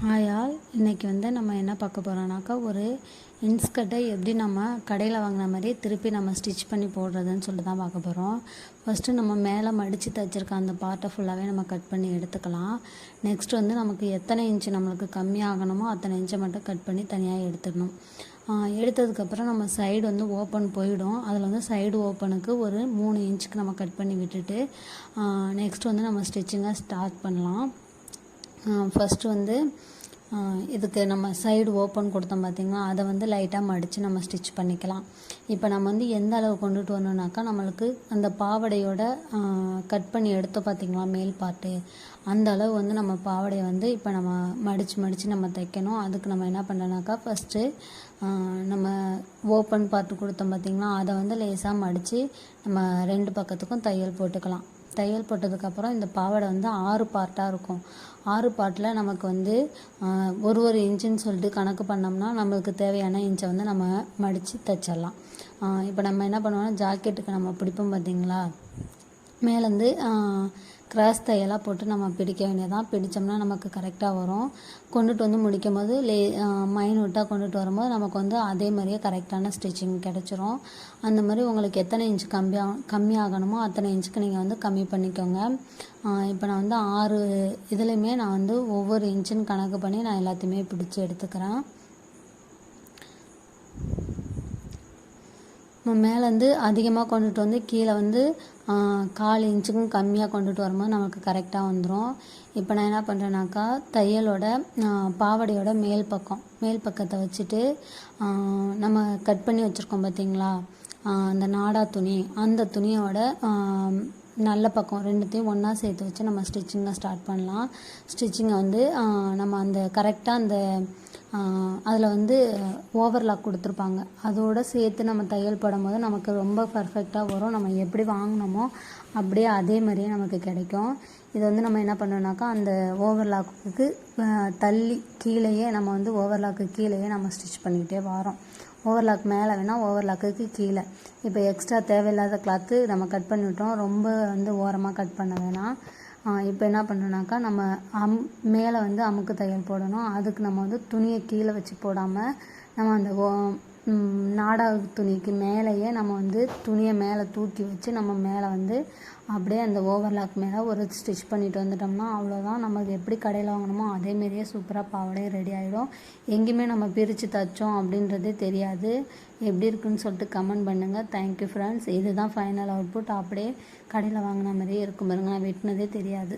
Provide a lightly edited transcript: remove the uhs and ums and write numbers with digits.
Hi all, இன்றைக்கி நம்ம என்ன பார்க்க போகிறோம்னாக்கா, ஒரு இன்ஸ்கர்ட்டை எப்படி நம்ம கடையில் வாங்கின மாதிரி திருப்பி நம்ம ஸ்டிச் பண்ணி போடுறதுன்னு சொல்லிட்டு தான் பார்க்க போகிறோம். ஃபஸ்ட்டு நம்ம மேலே மடித்து தைச்சிருக்க அந்த பார்ட்டை ஃபுல்லாகவே நம்ம கட் பண்ணி எடுத்துக்கலாம். நெக்ஸ்ட் நமக்கு எத்தனை இன்ச்சு நம்மளுக்கு கம்மியாகணுமோ அத்தனை இன்ச்சை மட்டும் கட் பண்ணி தனியாக எடுத்துடணும். எடுத்ததுக்கப்புறம் நம்ம சைடு ஓப்பன் போயிடும். அதில் சைடு ஓப்பனுக்கு ஒரு 3 இன்ச்சுக்கு நம்ம கட் பண்ணி விட்டுட்டு நெக்ஸ்ட் நம்ம ஸ்டிச்சிங்கை ஸ்டார்ட் பண்ணலாம். ஃபஸ்ட்டு இதுக்கு நம்ம சைடு ஓப்பன் கொடுத்தோம் பார்த்திங்கன்னா, அதை லைட்டாக மடித்து நம்ம ஸ்டிச் பண்ணிக்கலாம். இப்போ நம்ம எந்த அளவு கொண்டுட்டு வரணுன்னாக்கா, நம்மளுக்கு அந்த பாவடையோட கட் பண்ணி எடுத்தோம் பார்த்திங்களா மேல் பார்ட்டு, அந்த அளவு நம்ம பாவடையை இப்போ நம்ம மடித்து நம்ம தைக்கணும். அதுக்கு நம்ம என்ன பண்ணுறோன்னாக்கா, ஃபஸ்ட்டு நம்ம ஓப்பன் பார்ட்டு கொடுத்தோம் பார்த்திங்களா, அதை லேசாக மடித்து நம்ம 2 பக்கத்துக்கும் தையல் போட்டுக்கலாம். தையல் போட்டதுக்கப்புறம் இந்த பாவாடை 6 பார்ட்டாக இருக்கும். 6 பார்ட்டில் நமக்கு ஒரு இன்ச்சுன்னு சொல்லிட்டு கணக்கு பண்ணோம்னா நம்மளுக்கு தேவையான இன்ச்சை நம்ம மடித்து தைச்சிடலாம். இப்போ நம்ம என்ன பண்ணுவோம்னா, ஜாக்கெட்டுக்கு நம்ம பிடிப்போம் பார்த்திங்களா, மேலேருந்து கிராஸ் தையலாக போட்டு நம்ம பிடிக்க வேண்டியதான். பிடித்தோம்னா நமக்கு கரெக்டாக வரும். கொண்டுட்டு முடிக்கும் போது மைனூட்டாக கொண்டுட்டு வரும்போது நமக்கு அதே மாதிரியே கரெக்டான ஸ்டிச்சிங் கிடச்சிரும். அந்த மாதிரி உங்களுக்கு எத்தனை இன்ச் கம்மியாகணுமோ அத்தனை இன்ச்சுக்கு நீங்கள் கம்மி பண்ணிக்கோங்க. இப்போ நான் 6 இதுலேயுமே நான் ஒவ்வொரு இன்ச்சுன்னு கணக்கு பண்ணி நான் எல்லாத்தையுமே பிடிச்சி எடுத்துக்கிறேன். மேலேருந்து அதிகமாக கொண்டுட்டு கீழே 1/4 இன்ச்சுக்கும் கம்மியாக கொண்டுட்டு வரும்போது நமக்கு கரெக்டாக வந்துடும். இப்போ நான் என்ன பண்ணுறேன்னாக்கா, தையலோட பாவடையோட மேல் பக்கத்தை வச்சுட்டு நம்ம கட் பண்ணி வச்சுருக்கோம் பார்த்திங்களா, அந்த நாடா துணி, அந்த துணியோட நல்ல பக்கம் 2த்தையும் ஒன்றா சேர்த்து வச்சு நம்ம ஸ்டிச்சிங்கை ஸ்டார்ட் பண்ணலாம். ஸ்டிச்சிங்கை நம்ம அந்த கரெக்டாக அந்த அதில் ஓவர்லாக் கொடுத்துருப்பாங்க, அதோடு சேர்த்து நம்ம தையல் போடும்போது நமக்கு ரொம்ப பர்ஃபெக்டாக வரும். நம்ம எப்படி வாங்கினோமோ அப்படியே அதே மாதிரியே நமக்கு கிடைக்கும். இது நம்ம என்ன பண்ணோம்னாக்கா, அந்த ஓவர்லாக்குக்கு தள்ளி கீழேயே நம்ம ஓவர்லாக்கு கீழேயே நம்ம ஸ்டிச் பண்ணிக்கிட்டே வரோம். ஓவர்லாக் மேலே வேணால் ஓவர்லாக்குக்கு கீழே. இப்போ எக்ஸ்ட்ரா தேவையில்லாத கிளாத்து நம்ம கட் பண்ணிவிட்டோம், ரொம்ப ஓரமாக கட் பண்ண வேணாம். இப்போ என்ன பண்ணணுன்னாக்கா, நம்ம மேலே அமுக்கு தையல் போடணும். அதுக்கு நம்ம துணியை கீழே வச்சு போடாமல் நம்ம அந்த நாடா துணிக்கு மேலேயே நம்ம துணியை மேலே தூக்கி வச்சு நம்ம மேலே அப்படியே அந்த ஓவர்லாக் மேலே ஒரு ஸ்டிச் பண்ணிட்டு வந்துட்டோம்னா அவ்வளோதான். நமக்கு எப்படி கடையில் வாங்கினோமோ அதேமாரியே சூப்பராக பாவாடையும் ரெடி ஆகிடும். எங்கேயுமே நம்ம பிரித்து தைச்சோம் அப்படின்றதே தெரியாது. எப்படி இருக்குன்னு சொல்லிட்டு கமெண்ட் பண்ணுங்கள். Thank you friends. இதுதான் ஃபைனல் அவுட்புட். அப்படியே கடையில் வாங்கின மாதிரியே இருக்கும் பாருங்க, நான் வெட்டினதே தெரியாது.